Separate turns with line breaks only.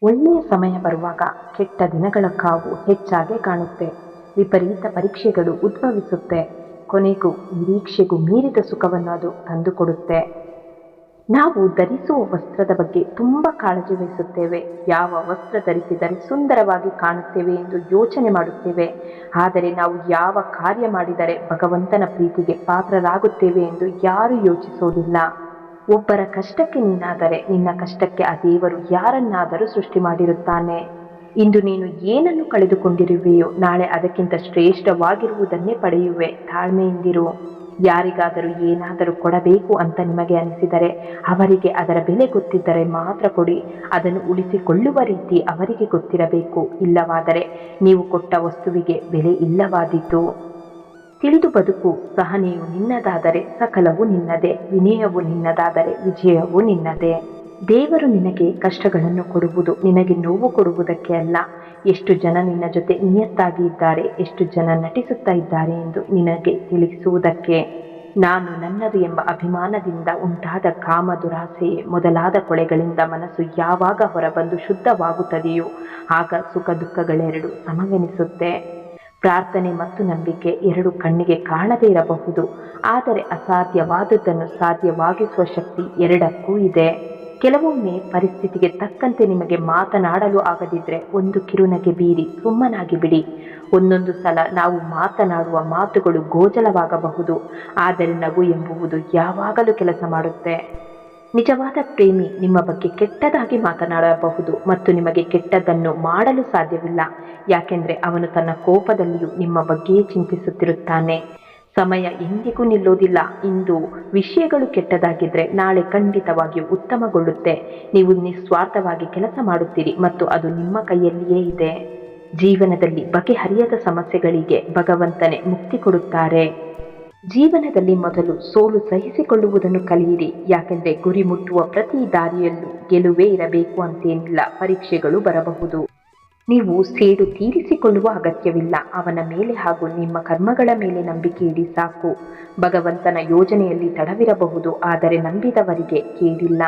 ಒಳ್ಳೆಯ ಸಮಯ ಬರುವಾಗ ಕೆಟ್ಟ ದಿನಗಳ ಕಾವು ಹೆಚ್ಚಾಗಿ ಕಾಣುತ್ತೆ. ವಿಪರೀತ ಪರೀಕ್ಷೆಗಳು ಉದ್ಭವಿಸುತ್ತೆ. ಕೊನೆಗೂ ನಿರೀಕ್ಷೆಗೂ ಮೀರಿದ ಸುಖವನ್ನು ಅದು ತಂದುಕೊಡುತ್ತೆ. ನಾವು ಧರಿಸುವ ವಸ್ತ್ರದ ಬಗ್ಗೆ ತುಂಬ ಕಾಳಜಿ ವಹಿಸುತ್ತೇವೆ. ಯಾವ ವಸ್ತ್ರ ಧರಿಸಿದರೆ ಸುಂದರವಾಗಿ ಕಾಣುತ್ತೇವೆ ಎಂದು ಯೋಚನೆ ಮಾಡುತ್ತೇವೆ. ಆದರೆ ನಾವು ಯಾವ ಕಾರ್ಯ ಮಾಡಿದರೆ ಭಗವಂತನ ಪ್ರೀತಿಗೆ ಪಾತ್ರರಾಗುತ್ತೇವೆ ಎಂದು ಯಾರೂ ಯೋಚಿಸುವುದಿಲ್ಲ. ಒಬ್ಬರ ಕಷ್ಟಕ್ಕೆ ನೀನಾದರೆ ನಿನ್ನ ಕಷ್ಟಕ್ಕೆ ಆ ದೇವರು ಯಾರನ್ನಾದರೂ ಸೃಷ್ಟಿ ಮಾಡಿರುತ್ತಾನೆ. ಇಂದು ನೀನು ಏನನ್ನು ಕಳೆದುಕೊಂಡಿರುವೆಯೋ ನಾಳೆ ಅದಕ್ಕಿಂತ ಶ್ರೇಷ್ಠವಾಗಿರುವುದನ್ನೇ ಪಡೆಯುವೆ. ತಾಳ್ಮೆಯಿಂದಿರು. ಯಾರಿಗಾದರೂ ಏನಾದರೂ ಕೊಡಬೇಕು ಅಂತ ನಿಮಗೆ ಅನಿಸಿದರೆ ಅವರಿಗೆ ಅದರ ಬೆಲೆ ಗೊತ್ತಿದ್ದರೆ ಮಾತ್ರ ಕೊಡಿ. ಅದನ್ನು ಉಳಿಸಿಕೊಳ್ಳುವ ರೀತಿ ಅವರಿಗೆ ಗೊತ್ತಿರಬೇಕು. ಇಲ್ಲವಾದರೆ ನೀವು ಕೊಟ್ಟ ವಸ್ತುವಿಗೆ ಬೆಲೆ ಇಲ್ಲವಾದೀತು. ತಿಳಿದು ಬದುಕು. ಸಹನೆಯು ನಿನ್ನದಾದರೆ ಸಕಲವು ನಿನ್ನದೇ. ವಿನಯವು ನಿನ್ನದಾದರೆ ವಿಜಯವು ನಿನ್ನದೇ. ದೇವರು ನಿನಗೆ ಕಷ್ಟಗಳನ್ನು ಕೊಡುವುದು ನಿನಗೆ ನೋವು ಕೊಡುವುದಕ್ಕೆ ಅಲ್ಲ. ಎಷ್ಟು ಜನ ನಿನ್ನ ಜೊತೆ ನಿಯತ್ತಾಗಿ ಇದ್ದಾರೆ, ಎಷ್ಟು ಜನ ನಟಿಸುತ್ತಾ ಇದ್ದಾರೆ ಎಂದು ನಿನಗೆ ತಿಳಿಸುವುದಕ್ಕೆ. ನಾನು ನನ್ನದು ಎಂಬ ಅಭಿಮಾನದಿಂದ ಉಂಟಾದ ಕಾಮ, ದುರಾಸೆ ಮೊದಲಾದ ಕೊಳೆಗಳಿಂದ ಮನಸ್ಸು ಯಾವಾಗ ಹೊರಬಂದು ಶುದ್ಧವಾಗುತ್ತದೆಯೋ ಆಗ ಸುಖ ದುಃಖಗಳೆರಡು ಸಮವೆನಿಸುತ್ತೆ. ಪ್ರಾರ್ಥನೆ ಮತ್ತು ನಂಬಿಕೆ ಎರಡು ಕಣ್ಣಿಗೆ ಕಾಣದೇ ಇರಬಹುದು, ಆದರೆ ಅಸಾಧ್ಯವಾದದ್ದನ್ನು ಸಾಧ್ಯವಾಗಿಸುವ ಶಕ್ತಿ ಎರಡಕ್ಕೂ ಇದೆ. ಕೆಲವೊಮ್ಮೆ ಪರಿಸ್ಥಿತಿಗೆ ತಕ್ಕಂತೆ ನಿಮಗೆ ಮಾತನಾಡಲು ಆಗದಿದ್ದರೆ ಒಂದು ಕಿರುನಗೆ ಬೀರಿ ಸುಮ್ಮನಾಗಿ ಬಿಡಿ. ಒಂದೊಂದು ಸಲ ನಾವು ಮಾತನಾಡುವ ಮಾತುಗಳು ಗೋಚರವಾಗಬಹುದು, ಆದರೆ ನಗು ಎಂಬುವುದು ಯಾವಾಗಲೂ ಕೆಲಸ ಮಾಡುತ್ತೆ. ನಿಜವಾದ ಪ್ರೇಮಿ ನಿಮ್ಮ ಬಗ್ಗೆ ಕೆಟ್ಟದಾಗಿ ಮಾತನಾಡಬಹುದು ಮತ್ತು ನಿಮಗೆ ಕೆಟ್ಟದ್ದನ್ನು ಮಾಡಲು ಸಾಧ್ಯವಿಲ್ಲ. ಯಾಕೆಂದರೆ ಅವನು ತನ್ನ ಕೋಪದಲ್ಲಿಯೂ ನಿಮ್ಮ ಬಗ್ಗೆಯೇ ಚಿಂತಿಸುತ್ತಿರುತ್ತಾನೆ. ಸಮಯ ಎಂದಿಗೂ ನಿಲ್ಲೋದಿಲ್ಲ. ಇಂದು ವಿಷಯಗಳು ಕೆಟ್ಟದಾಗಿದ್ದರೆ ನಾಳೆ ಖಂಡಿತವಾಗಿಯೂ ಉತ್ತಮಗೊಳ್ಳುತ್ತೆ. ನೀವು ನಿಸ್ವಾರ್ಥವಾಗಿ ಕೆಲಸ ಮಾಡುತ್ತೀರಿ ಮತ್ತು ಅದು ನಿಮ್ಮ ಕೈಯಲ್ಲಿಯೇ ಇದೆ. ಜೀವನದಲ್ಲಿ ಬಗೆಹರಿಯದ ಸಮಸ್ಯೆಗಳಿಗೆ ಭಗವಂತನೇ ಮುಕ್ತಿ ಕೊಡುತ್ತಾರೆ. ಜೀವನದಲ್ಲಿ ಮೊದಲು ಸೋಲು ಸಹಿಸಿಕೊಳ್ಳುವುದನ್ನು ಕಲಿಯಿರಿ. ಯಾಕೆಂದರೆ ಗುರಿ ಮುಟ್ಟುವ ಪ್ರತಿ ದಾರಿಯಲ್ಲೂ ಗೆಲುವೇ ಇರಬೇಕು ಅಂತೇನಿಲ್ಲ. ಪರೀಕ್ಷೆಗಳು ಬರಬಹುದು. ನೀವು ಸೇಡು ತೀರಿಸಿಕೊಳ್ಳುವ ಅಗತ್ಯವಿಲ್ಲ. ಅವನ ಮೇಲೆ ಹಾಗೂ ನಿಮ್ಮ ಕರ್ಮಗಳ ಮೇಲೆ ನಂಬಿಕೆ ಇಡಿ ಸಾಕು. ಭಗವಂತನ ಯೋಜನೆಯಲ್ಲಿ ತಡವಿರಬಹುದು, ಆದರೆ ನಂಬಿದವರಿಗೆ ಕೇಡಿಲ್ಲ.